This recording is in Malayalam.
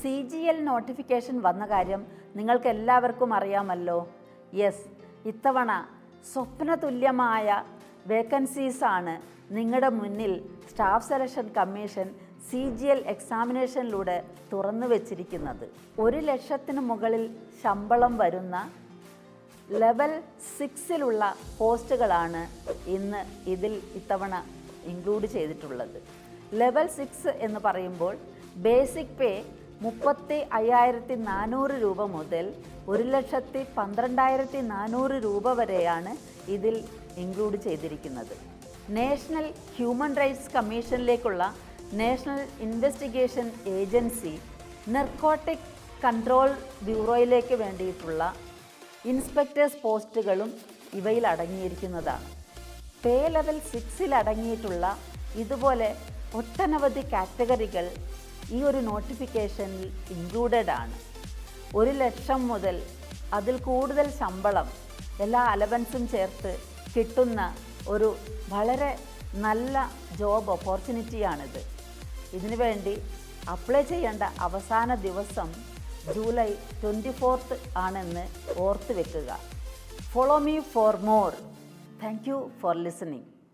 CGL നോട്ടിഫിക്കേഷൻ വന്ന കാര്യം നിങ്ങൾക്ക് എല്ലാവർക്കും അറിയാമല്ലോ. യെസ്, ഇത്തവണ സ്വപ്നതുല്യമായ വേക്കൻസീസാണ് നിങ്ങളുടെ മുന്നിൽ സ്റ്റാഫ് സെലക്ഷൻ കമ്മീഷൻ CGL എക്സാമിനേഷനിലൂടെ തുറന്നു വച്ചിരിക്കുന്നത്. 1 ലക്ഷത്തിന് മുകളിൽ ശമ്പളം വരുന്ന ലെവൽ 6 പോസ്റ്റുകളാണ് ഇന്ന് ഇതിൽ ഇത്തവണ ഇൻക്ലൂഡ് ചെയ്തിട്ടുള്ളത്. ലെവൽ 6 എന്ന് പറയുമ്പോൾ ബേസിക് പേ 35,400 രൂപ മുതൽ 1,12,400 രൂപ വരെയാണ് ഇതിൽ ഇൻക്ലൂഡ് ചെയ്തിരിക്കുന്നത്. നാഷണൽ ഹ്യൂമൻ റൈറ്റ്സ് കമ്മീഷനിലേക്കുള്ള national investigation agency narcotic control ബ്യൂറോയിലേക്ക് വേണ്ടിയിട്ടുള്ള ഇൻസ്പെക്ടേഴ്സ് പോസ്റ്റുകളും ഇവയിൽ അടങ്ങിയിരിക്കുന്നതാണ്. പേ ലെവൽ 6 അടങ്ങിയിട്ടുള്ള ഇതുപോലെ ഒട്ടനവധി കാറ്റഗറികൾ ഈ ഒരു നോട്ടിഫിക്കേഷനിൽ ഇൻക്ലൂഡഡ് ആണ്. 1 ലക്ഷം മുതൽ അതിൽ കൂടുതൽ ശമ്പളം എല്ലാ അലവൻസും ചേർത്ത് കിട്ടുന്ന ഒരു വളരെ നല്ല ജോബ് ഓപ്പർച്യൂണിറ്റിയാണിത്. ഇതിനു വേണ്ടി അപ്ലൈ ചെയ്യേണ്ട അവസാന ദിവസം ജൂലൈ 24 ആണെന്ന് ഓർത്ത് വെക്കുക. Follow me for more. Thank you for listening.